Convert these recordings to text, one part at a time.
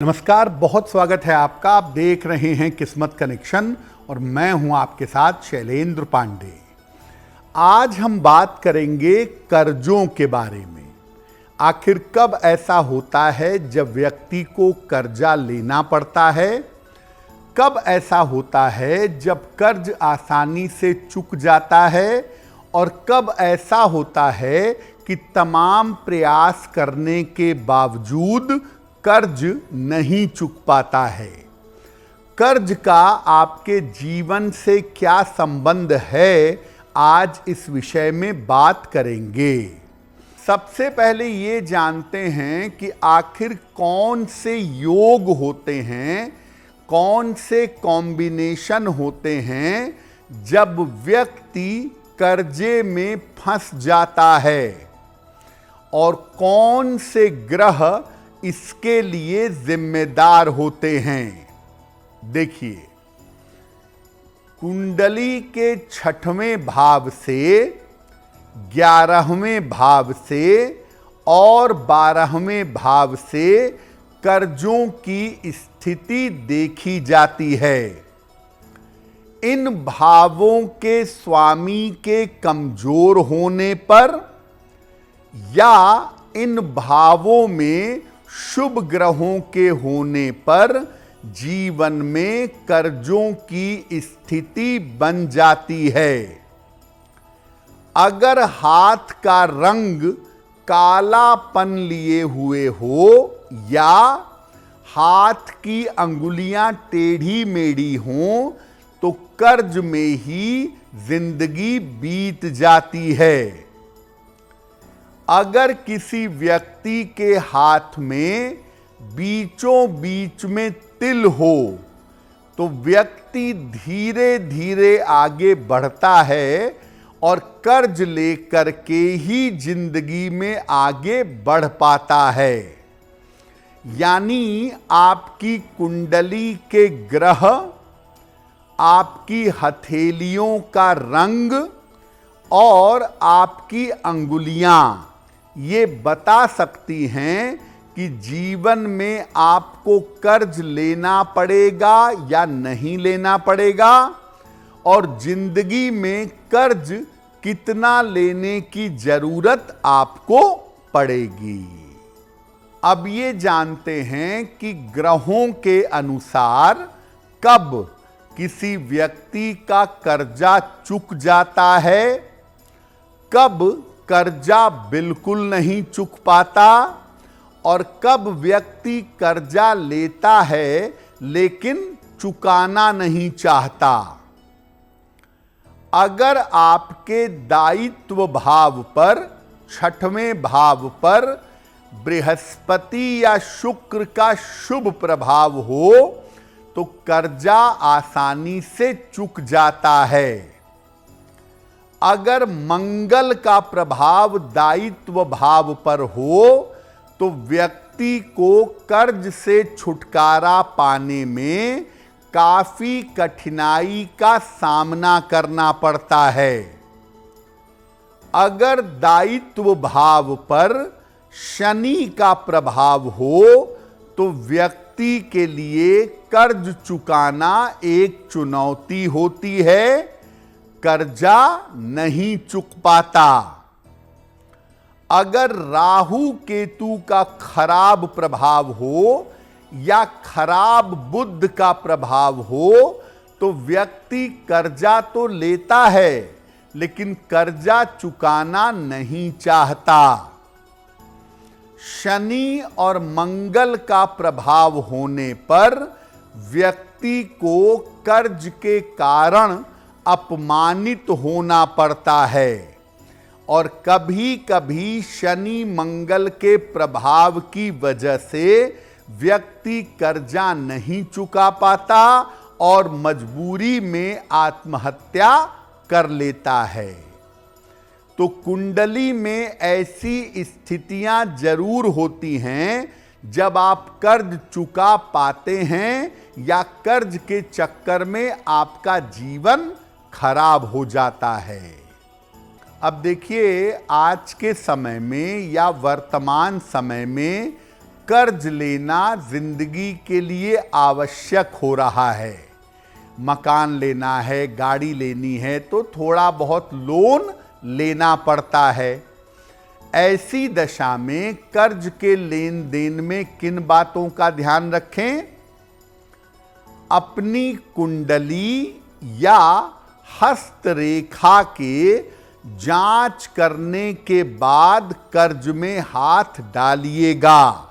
नमस्कार, बहुत स्वागत है आपका। आप देख रहे हैं किस्मत कनेक्शन और मैं हूं आपके साथ शैलेंद्र पांडे। आज हम बात करेंगे कर्जों के बारे में। आखिर कब ऐसा होता है जब व्यक्ति को कर्जा लेना पड़ता है, कब ऐसा होता है जब कर्ज आसानी से चुक जाता है और कब ऐसा होता है कि तमाम प्रयास करने के बावजूद कर्ज नहीं चुक पाता है। कर्ज का आपके जीवन से क्या संबंध है, आज इस विषय में बात करेंगे। सबसे पहले ये जानते हैं कि आखिर कौन से योग होते हैं, कौन से कॉम्बिनेशन होते हैं जब व्यक्ति कर्जे में फंस जाता है और कौन से ग्रह इसके लिए जिम्मेदार होते हैं। देखिए, कुंडली के 6वें भाव से, 11वें भाव से और 12वें भाव से कर्जों की स्थिति देखी जाती है। इन भावों के स्वामी के कमजोर होने पर या इन भावों में शुभ ग्रहों के होने पर जीवन में कर्जों की स्थिति बन जाती है। अगर हाथ का रंग कालापन लिए हुए हो या हाथ की अंगुलियां टेढ़ी मेढ़ी हों तो कर्ज में ही जिंदगी बीत जाती है। अगर किसी व्यक्ति के हाथ में बीचों बीच में तिल हो तो व्यक्ति धीरे धीरे आगे बढ़ता है और कर्ज लेकर के ही जिंदगी में आगे बढ़ पाता है। यानी आपकी कुंडली के ग्रह, आपकी हथेलियों का रंग और आपकी अंगुलियां ये बता सकती हैं कि जीवन में आपको कर्ज लेना पड़ेगा या नहीं लेना पड़ेगा और जिंदगी में कर्ज कितना लेने की जरूरत आपको पड़ेगी। अब ये जानते हैं कि ग्रहों के अनुसार कब किसी व्यक्ति का कर्जा चुक जाता है, कब कर्जा बिल्कुल नहीं चुक पाता और कब व्यक्ति कर्जा लेता है लेकिन चुकाना नहीं चाहता। अगर आपके दायित्व भाव पर, 6वें भाव पर बृहस्पति या शुक्र का शुभ प्रभाव हो तो कर्जा आसानी से चुक जाता है। अगर मंगल का प्रभाव दायित्व भाव पर हो तो व्यक्ति को कर्ज से छुटकारा पाने में काफी कठिनाई का सामना करना पड़ता है। अगर दायित्व भाव पर शनि का प्रभाव हो तो व्यक्ति के लिए कर्ज चुकाना एक चुनौती होती है, कर्जा नहीं चुक पाता। अगर राहु केतु का खराब प्रभाव हो या खराब बुध का प्रभाव हो तो व्यक्ति कर्जा तो लेता है लेकिन कर्जा चुकाना नहीं चाहता। शनि और मंगल का प्रभाव होने पर व्यक्ति को कर्ज के कारण अपमानित होना पड़ता है और कभी कभी शनि मंगल के प्रभाव की वजह से व्यक्ति कर्जा नहीं चुका पाता और मजबूरी में आत्महत्या कर लेता है। तो कुंडली में ऐसी स्थितियां जरूर होती हैं जब आप कर्ज चुका पाते हैं या कर्ज के चक्कर में आपका जीवन खराब हो जाता है। अब देखिए, आज के समय में या वर्तमान समय में कर्ज लेना जिंदगी के लिए आवश्यक हो रहा है। मकान लेना है, गाड़ी लेनी है तो थोड़ा बहुत लोन लेना पड़ता है। ऐसी दशा में कर्ज के लेन देन में किन बातों का ध्यान रखें? अपनी कुंडली या हस्तरेखा के जांच करने के बाद कर्ज में हाथ डालिएगा।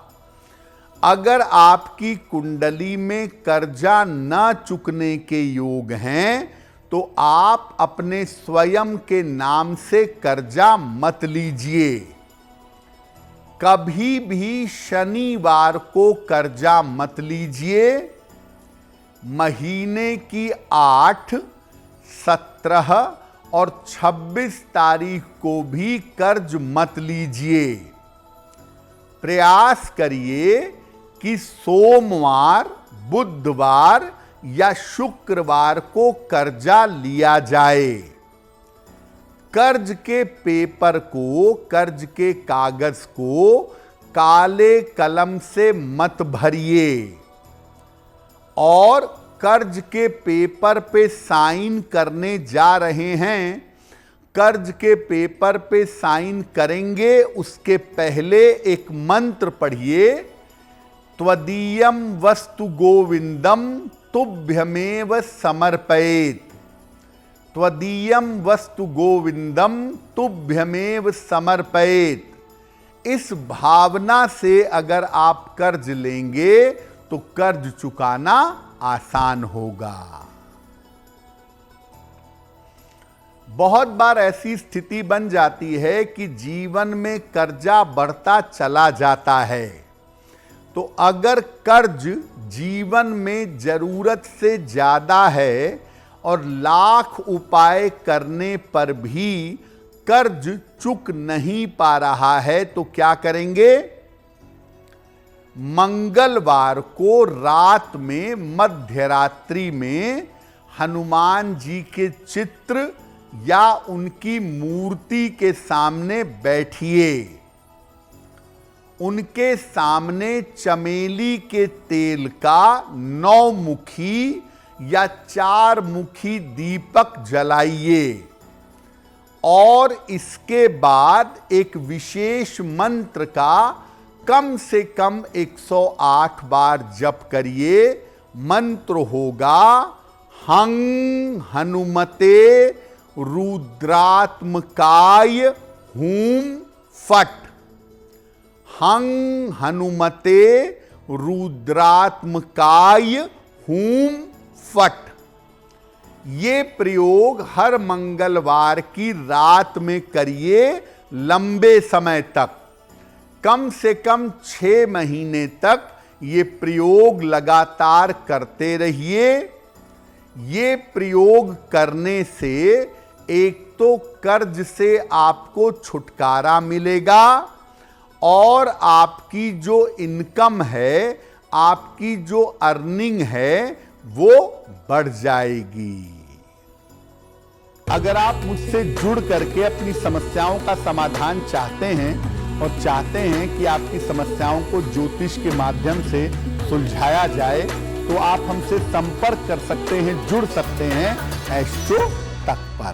अगर आपकी कुंडली में कर्जा न चुकने के योग हैं तो आप अपने स्वयं के नाम से कर्जा मत लीजिए। कभी भी शनिवार को कर्जा मत लीजिए। महीने की 8, 17 और 26 तारीख को भी कर्ज मत लीजिए। प्रयास करिए कि सोमवार, बुधवार या शुक्रवार को कर्जा लिया जाए। कर्ज के पेपर को, कर्ज के कागज को काले कलम से मत भरिए और कर्ज के पेपर पे साइन करने जा रहे हैं, कर्ज के पेपर पे साइन करेंगे उसके पहले एक मंत्र पढ़िए, त्वदीयम वस्तु गोविंदम तुभ्यमेव समर्पयेत्। त्वदीयम वस्तु गोविंदम तुभ्यमेव समर्पयेत्। इस भावना से अगर आप कर्ज लेंगे तो कर्ज चुकाना आसान होगा। बहुत बार ऐसी स्थिति बन जाती है कि जीवन में कर्जा बढ़ता चला जाता है। तो अगर कर्ज जीवन में जरूरत से ज्यादा है और लाख उपाय करने पर भी कर्ज चुक नहीं पा रहा है तो क्या करेंगे? मंगलवार को रात में, मध्यरात्रि में हनुमान जी के चित्र या उनकी मूर्ति के सामने बैठिए। उनके सामने चमेली के तेल का 9 मुखी या 4 मुखी दीपक जलाइए और इसके बाद एक विशेष मंत्र का कम से कम 108 बार जप करिए। मंत्र होगा हंग हनुमते रुद्रात्मकाय हूम फट। हंग हनुमते रुद्रात्मकाय हूम फट। ये प्रयोग हर मंगलवार की रात में करिए लंबे समय तक, कम से कम 6 महीने तक ये प्रयोग लगातार करते रहिए। ये प्रयोग करने से एक तो कर्ज से आपको छुटकारा मिलेगा और आपकी जो इनकम है, आपकी जो अर्निंग है वो बढ़ जाएगी। अगर आप मुझसे जुड़ करके अपनी समस्याओं का समाधान चाहते हैं और चाहते हैं कि आपकी समस्याओं को ज्योतिष के माध्यम से सुलझाया जाए तो आप हमसे संपर्क कर सकते हैं, जुड़ सकते हैं एस्ट्रो तक पर।